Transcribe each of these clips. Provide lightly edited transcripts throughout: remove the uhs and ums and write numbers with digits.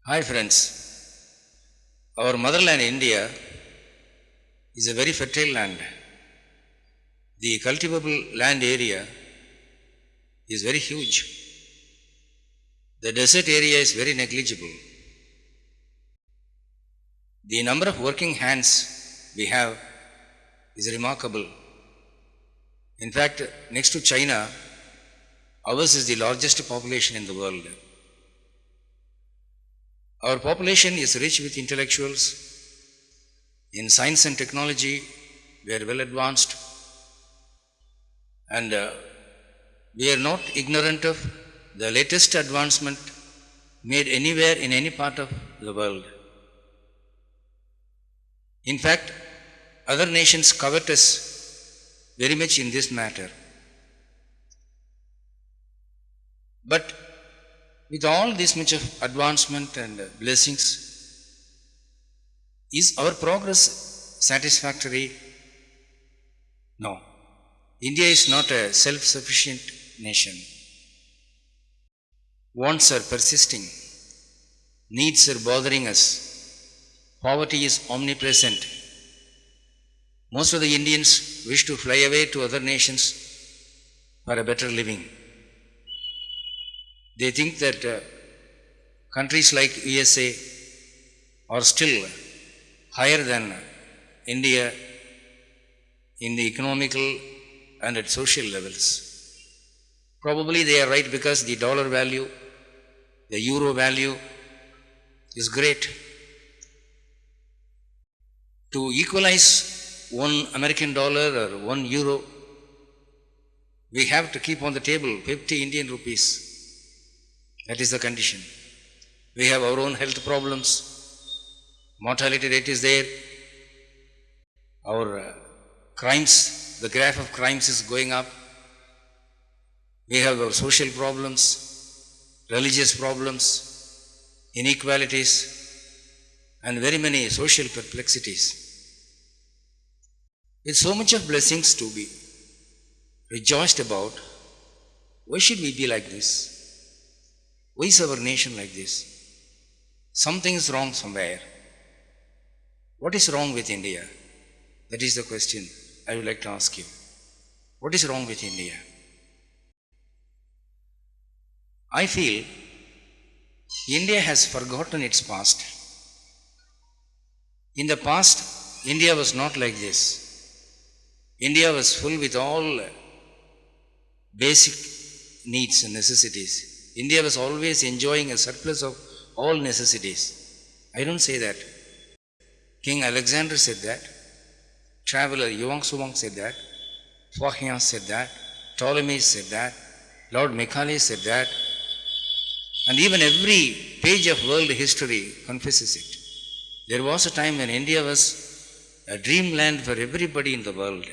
Hi friends, our motherland India is a very fertile land. The cultivable land area is very huge. The desert area is very negligible. The number of working hands we have is remarkable. In fact, next to China, ours is the largest population in the world. Our population is rich with intellectuals. In science and technology, we are well advanced, and we are not ignorant of the latest advancement made anywhere in any part of the world. In fact, other nations covet us very much in this matter. But with all this much of advancement and blessings, is our progress satisfactory? No. India is not a self-sufficient nation. Wants are persisting. Needs are bothering us. Poverty is omnipresent. Most of the Indians wish to fly away to other nations for a better living. They think that countries like USA are still higher than India in the economical and at social levels. Probably they are right because the dollar value, the euro value is great. To equalize one American dollar or 1 euro, we have to keep on the table 50 Indian rupees. That is the condition. We have our own health problems. Mortality rate is there. Our crimes, the graph of crimes is going up. We have our social problems, religious problems, inequalities, and very many social perplexities. With so much of blessings to be rejoiced about, why should we be like this? Why is our nation like this? Something is wrong somewhere. What is wrong with India? That is the question I would like to ask you. What is wrong with India? I feel India has forgotten its past. In the past, India was not like this. India was full with all basic needs and necessities. India was always enjoying a surplus of all necessities. I don't say that. King Alexander said that. Traveler Yuang Suvang said that. Fahian said that. Ptolemy said that. Lord Macaulay said that. And even every page of world history confesses it. There was a time when India was a dreamland for everybody in the world.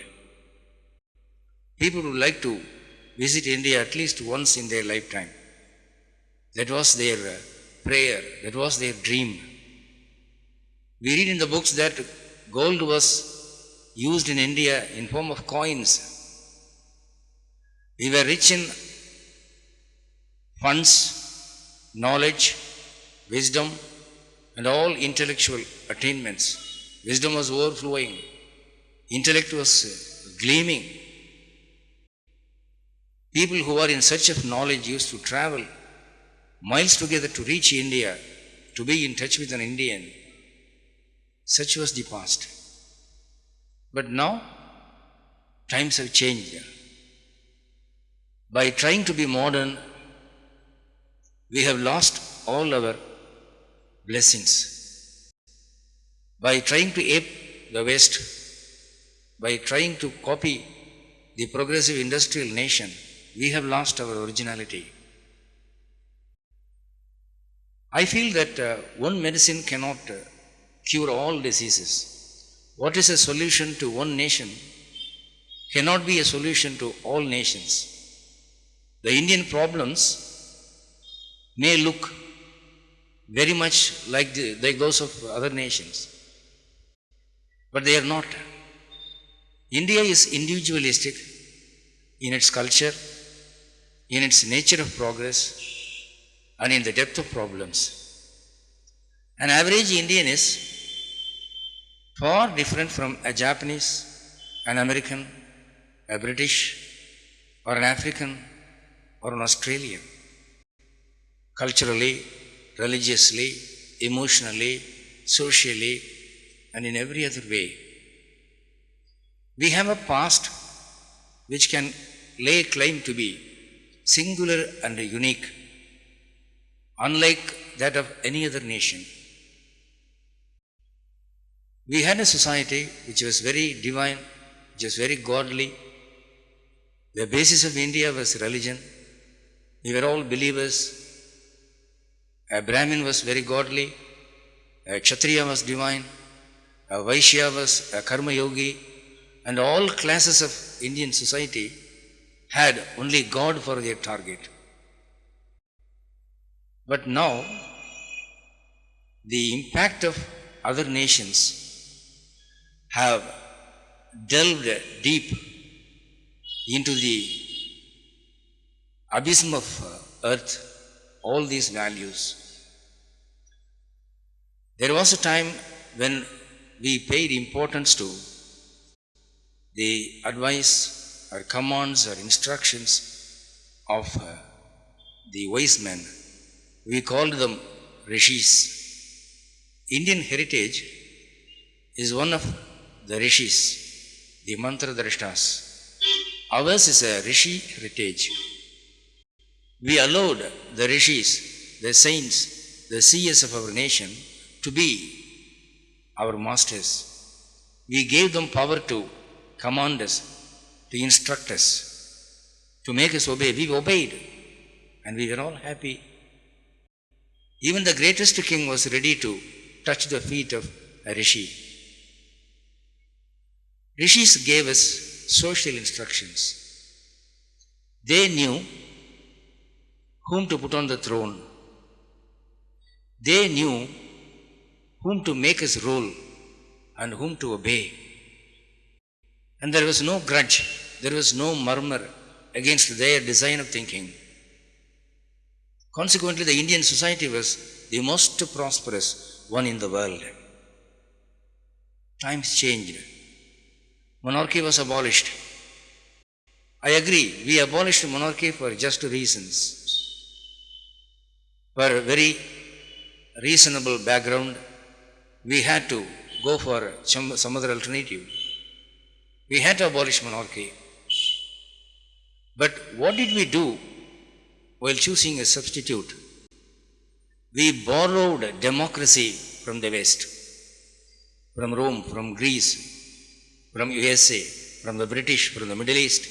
People would like to visit India at least once in their lifetime. That was their prayer. That was their dream. We read in the books that gold was used in India in form of coins. We were rich in funds, knowledge, wisdom, and all intellectual attainments. Wisdom was overflowing. Intellect was gleaming. People who are in search of knowledge used to travel miles together to reach India, to be in touch with an Indian. Such was the past. But now, times have changed. By trying to be modern, we have lost all our blessings. By trying to ape the West, by trying to copy the progressive industrial nation, we have lost our originality. I feel that one medicine cannot cure all diseases. What is a solution to one nation cannot be a solution to all nations. The Indian problems may look very much like those of other nations, but they are not. India is individualistic in its culture, in its nature of progress, and in the depth of problems. An average Indian is far different from a Japanese, an American, a British, or an African, or an Australian. Culturally, religiously, emotionally, socially, and in every other way. We have a past which can lay claim to be singular and unique, unlike that of any other nation. We had a society which was very divine, which was very godly. The basis of India was religion. We were all believers. A Brahmin was very godly, a Kshatriya was divine, a Vaishya was a Karma Yogi, and all classes of Indian society had only God for their target. But now, the impact of other nations have delved deep into the abysm of earth, all these values. There was a time when we paid importance to the advice or commands or instructions of the wise men. We called them rishis. Indian heritage is one of the rishis, the mantra drashtas. Ours is a rishi heritage. We allowed the rishis, the saints, the seers of our nation to be our masters. We gave them power to command us, to instruct us, to make us obey. We obeyed and we were all happy. Even the greatest king was ready to touch the feet of a rishi. Rishis gave us social instructions. They knew whom to put on the throne. They knew whom to make us rule and whom to obey. And there was no grudge, there was no murmur against their design of thinking. Consequently, the Indian society was the most prosperous one in the world. Times changed. Monarchy was abolished. I agree, we abolished monarchy for just reasons. For a very reasonable background, we had to go for some other alternative. We had to abolish monarchy. But what did we do while choosing a substitute? We borrowed democracy from the West, from Rome, from Greece, from USA, from the British, from the Middle East.